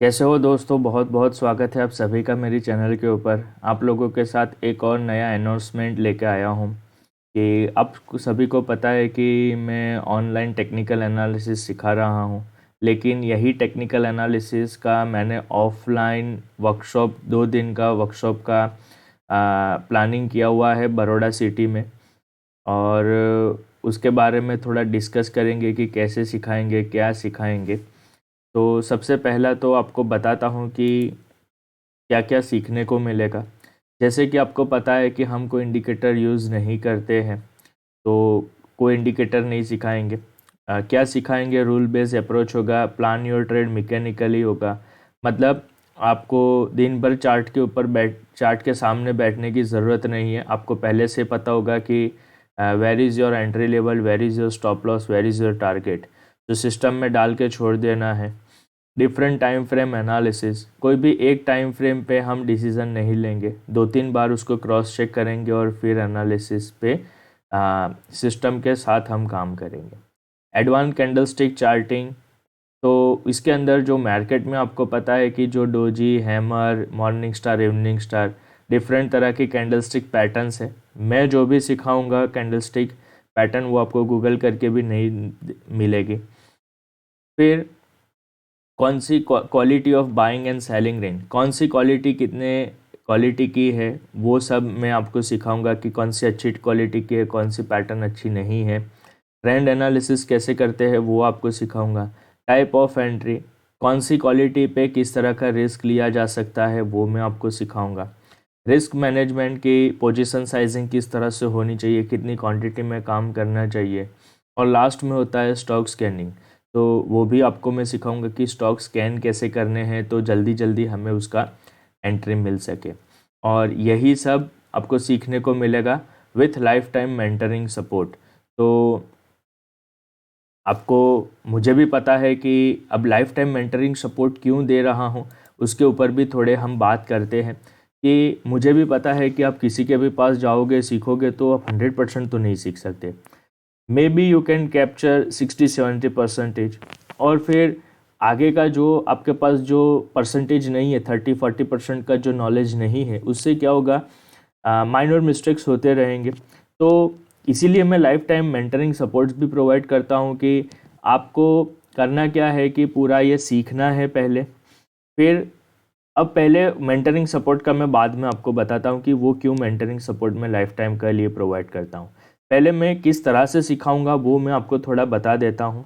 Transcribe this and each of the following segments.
कैसे हो दोस्तों। बहुत बहुत स्वागत है आप सभी का मेरी चैनल के ऊपर। आप लोगों के साथ एक और नया अनाउंसमेंट लेके आया हूँ कि आप सभी को पता है कि मैं ऑनलाइन टेक्निकल एनालिसिस सिखा रहा हूँ, लेकिन यही टेक्निकल एनालिसिस का मैंने ऑफलाइन वर्कशॉप 2 दिन का वर्कशॉप का प्लानिंग किया हुआ है बड़ौदा सिटी में। और उसके बारे में थोड़ा डिस्कस करेंगे कि कैसे सिखाएंगे, क्या सिखाएंगे। तो सबसे पहला तो आपको बताता हूँ कि क्या क्या सीखने को मिलेगा। जैसे कि आपको पता है कि हम कोई इंडिकेटर यूज़ नहीं करते हैं, तो कोई इंडिकेटर नहीं सिखाएंगे। क्या सिखाएंगे? रूल बेस्ड अप्रोच होगा, प्लान योर ट्रेड मैकेनिकली होगा। मतलब आपको दिन भर चार्ट के सामने बैठने की ज़रूरत नहीं है। आपको पहले से पता होगा कि where is your entry level, where is your stop loss, where is your target. तो सिस्टम में डाल के छोड़ देना है। डिफरेंट टाइम फ्रेम एनालिसिस, कोई भी एक टाइम फ्रेम पे हम डिसीज़न नहीं लेंगे, 2-3 बार उसको क्रॉस चेक करेंगे और फिर एनालिसिस पे सिस्टम के साथ हम काम करेंगे। एडवांस कैंडलस्टिक चार्टिंग, तो इसके अंदर जो मार्केट में आपको पता है कि जो doji, hammer, morning star, evening star, different तरह की कैंडलस्टिक पैटर्न्स है। मैं जो भी सिखाऊंगा कैंडलस्टिक पैटर्न वो आपको गूगल करके भी नहीं मिलेगी। फिर कौन सी quality of buying and selling range, कौन सी क्वालिटी कितने क्वालिटी की है वो सब मैं आपको सिखाऊंगा कि कौन सी अच्छी क्वालिटी की है, कौन सी पैटर्न अच्छी नहीं है। ट्रेंड एनालिसिस कैसे करते हैं वो आपको सिखाऊंगा। टाइप ऑफ एंट्री, कौन सी क्वालिटी पे किस तरह का रिस्क लिया जा सकता है वो मैं आपको सिखाऊंगा। रिस्क मैनेजमेंट की पोजीशन साइजिंग किस तरह से होनी चाहिए, कितनी क्वांटिटी में काम करना चाहिए। और लास्ट में होता है स्टॉक स्कैनिंग, तो वो भी आपको मैं सिखाऊंगा कि स्टॉक स्कैन कैसे करने हैं तो जल्दी जल्दी हमें उसका एंट्री मिल सके। और यही सब आपको सीखने को मिलेगा with life time mentoring support. तो आपको, मुझे भी पता है कि अब लाइफ टाइम मेंटरिंग सपोर्ट क्यों दे रहा हूँ उसके ऊपर भी थोड़े हम बात करते हैं। कि मुझे भी पता है कि आप किसी के भी पास जाओगे सीखोगे तो आप 100% तो नहीं सीख सकते। May be you can capture 60-70%। और फिर आगे का जो आपके पास जो परसेंटेज नहीं है, 30-40% का जो नॉलेज नहीं है, उससे क्या होगा, माइनर मिस्टेक्स होते रहेंगे। तो इसीलिए मैं लाइफ टाइम मेंटरिंग सपोर्ट्स भी प्रोवाइड करता हूँ कि आपको करना क्या है कि पूरा ये सीखना है पहले। फिर अब पहले मेंटरिंग सपोर्ट का मैं बाद में आपको बताता हूँ कि वो क्यों मेंटरिंग सपोर्ट मैं लाइफ टाइम के लिए प्रोवाइड करता हूँ। पहले मैं किस तरह से सिखाऊंगा वो मैं आपको थोड़ा बता देता हूँ।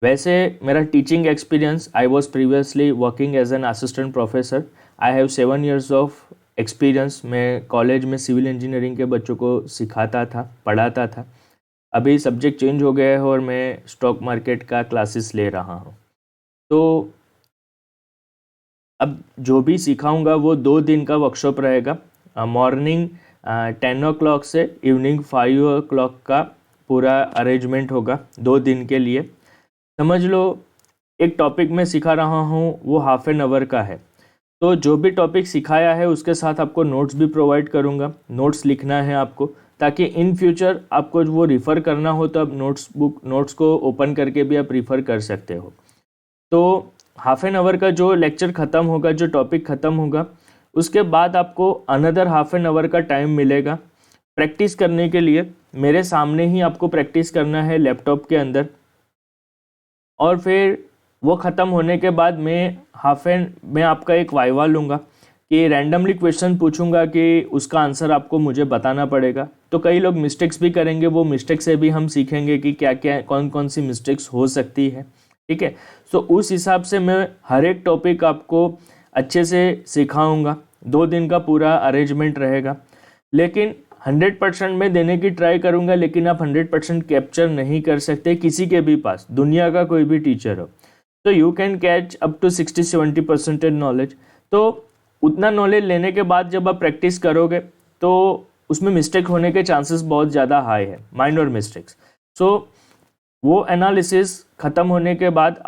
वैसे मेरा teaching experience, I was previously working as an assistant professor. I have 7 years of experience. मैं कॉलेज में सिविल इंजीनियरिंग के बच्चों को सिखाता था, पढ़ाता था। अभी सब्जेक्ट चेंज हो गया है और मैं स्टॉक मार्केट का क्लासेस ले रहा हूँ। तो अब जो भी सिखाऊंगा वो 2 दिन का वर्कशॉप रहेगा। मॉर्निंग 10 o'clock से इवनिंग 5 o'clock का पूरा अरेंजमेंट होगा 2 दिन के लिए। समझ लो एक टॉपिक मैं सिखा रहा हूँ वो हाफ एन आवर का है, तो जो भी टॉपिक सिखाया है उसके साथ आपको नोट्स भी प्रोवाइड करूँगा। नोट्स लिखना है आपको, ताकि इन फ्यूचर आपको वो रिफ़र करना हो तो आप नोट्स को ओपन करके भी आप रिफ़र कर सकते हो। तो हाफ एन आवर का जो लेक्चर ख़त्म होगा, जो टॉपिक ख़त्म होगा, उसके बाद आपको अनदर हाफ एन आवर का टाइम मिलेगा प्रैक्टिस करने के लिए। मेरे सामने ही आपको प्रैक्टिस करना है लैपटॉप के अंदर। और फिर वो ख़त्म होने के बाद मैं आपका एक वाइवा लूँगा कि रैंडमली क्वेश्चन पूछूंगा कि उसका आंसर आपको मुझे बताना पड़ेगा। तो कई लोग मिस्टेक्स भी करेंगे, वो मिस्टेक से भी हम सीखेंगे कि क्या क्या कौन कौन सी मिस्टेक्स हो सकती है। ठीक है, तो उस हिसाब से मैं हर एक टॉपिक आपको अच्छे से सिखाऊंगा। 2 दिन का पूरा अरेंजमेंट रहेगा, लेकिन 100% में देने की ट्राई करूंगा। लेकिन आप 100% कैप्चर नहीं कर सकते किसी के भी पास, दुनिया का कोई भी टीचर हो। तो you can catch up to 60-70% knowledge. तो उतना नॉलेज लेने के बाद जब आप प्रैक्टिस करोगे तो उसमें मिस्टेक होने के चांसेस बहुत ज़्यादा हाई है, माइनर मिस्टेक्स। सो वो एनालिसिस ख़त्म होने के बाद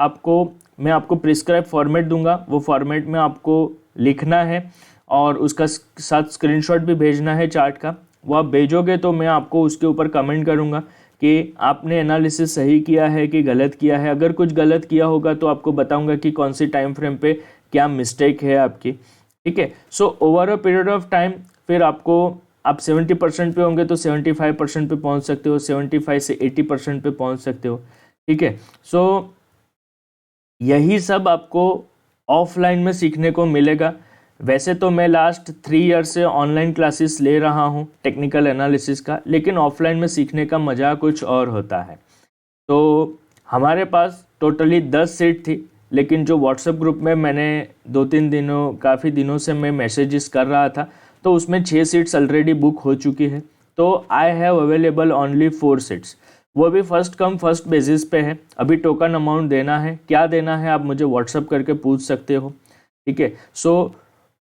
मैं आपको प्रिस्क्राइब फॉर्मेट दूंगा। वो फॉर्मेट में आपको लिखना है और उसका साथ स्क्रीनशॉट भी भेजना है चार्ट का। वो आप भेजोगे तो मैं आपको उसके ऊपर कमेंट करूंगा कि आपने एनालिसिस सही किया है कि गलत किया है। अगर कुछ गलत किया होगा तो आपको बताऊंगा कि कौन सी टाइम फ्रेम पे क्या मिस्टेक है आपकी, ठीक है। So over a period of time फिर आपको, आप 70% पे होंगे तो 75% पे पहुंच सकते हो, 75 से 80% पे पहुंच सकते हो, ठीक है। सो यही सब आपको ऑफलाइन में सीखने को मिलेगा। वैसे तो मैं लास्ट 3 ईयर से ऑनलाइन क्लासेस ले रहा हूँ टेक्निकल एनालिसिस का, लेकिन ऑफलाइन में सीखने का मज़ा कुछ और होता है। तो हमारे पास टोटली 10 सीट थी, लेकिन जो व्हाट्सएप ग्रुप में मैंने 2-3 दिनों, काफ़ी दिनों से मैं मैसेजेस कर रहा था, तो उसमें 6 सीट्स ऑलरेडी बुक हो चुकी है। तो I have available only 4 seats, वो भी फर्स्ट कम फर्स्ट बेसिस पे है। अभी टोकन अमाउंट देना है, क्या देना है आप मुझे व्हाट्सअप करके पूछ सकते हो, ठीक है। सो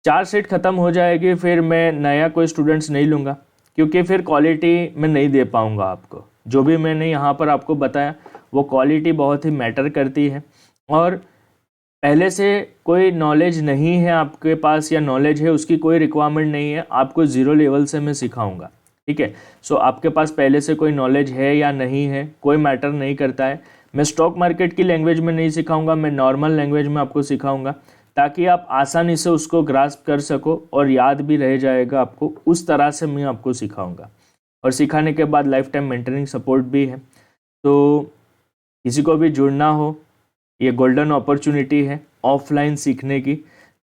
4 सीट ख़त्म हो जाएगी, फिर मैं नया कोई स्टूडेंट्स नहीं लूँगा, क्योंकि फिर क्वालिटी मैं नहीं दे पाऊँगा आपको। जो भी मैंने यहाँ पर आपको बताया वो क्वालिटी बहुत ही मैटर करती है, और पहले से कोई नॉलेज नहीं है आपके पास या नॉलेज है उसकी कोई रिक्वायरमेंट नहीं है, आपको ज़ीरो लेवल से मैं सिखाऊंगा, ठीक है। सो आपके पास पहले से कोई नॉलेज है या नहीं है कोई मैटर नहीं करता है। मैं स्टॉक मार्केट की लैंग्वेज में नहीं सिखाऊंगा, मैं नॉर्मल लैंग्वेज में आपको सिखाऊंगा, ताकि आप आसानी से उसको ग्रास्प कर सको और याद भी रह जाएगा आपको। उस तरह से मैं आपको सिखाऊंगा, और सिखाने के बाद लाइफ टाइम मेंटरिंग सपोर्ट भी है। तो किसी को भी जुड़ना हो, ये गोल्डन अपॉर्चुनिटी है ऑफलाइन सीखने की,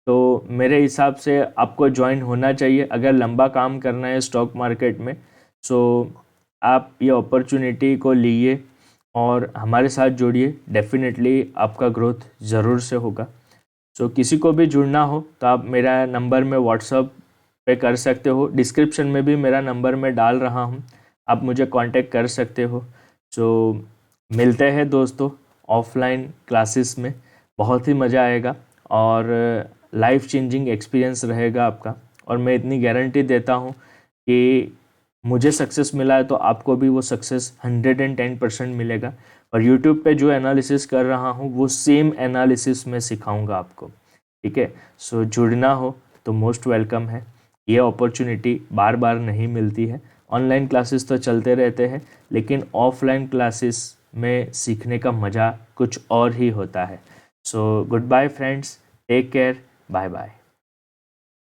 तो मेरे हिसाब से आपको ज्वाइन होना चाहिए अगर लंबा काम करना है स्टॉक मार्केट में। सो आप ये अपॉर्चुनिटी को लीजिए और हमारे साथ जुड़िए, डेफिनेटली आपका ग्रोथ ज़रूर से होगा। सो किसी को भी जुड़ना हो तो आप मेरा नंबर में व्हाट्सअप पे कर सकते हो, डिस्क्रिप्शन में भी मेरा नंबर मैं डाल रहा हूँ, आप मुझे कांटेक्ट कर सकते हो। सो मिलते हैं दोस्तों ऑफलाइन क्लासेस में, बहुत ही मज़ा आएगा और लाइफ चेंजिंग एक्सपीरियंस रहेगा आपका। और मैं इतनी गारंटी देता हूँ कि मुझे सक्सेस मिला है तो आपको भी वो सक्सेस 110% मिलेगा। और यूट्यूब पे जो एनालिसिस कर रहा हूँ वो सेम एनालिसिस मैं सिखाऊंगा आपको, ठीक है। सो जुड़ना हो तो मोस्ट वेलकम है, ये अपॉर्चुनिटी बार बार नहीं मिलती है। ऑनलाइन क्लासेस तो चलते रहते हैं, लेकिन ऑफलाइन क्लासेस में सीखने का मज़ा कुछ और ही होता है। So good bye friends, take care, bye bye.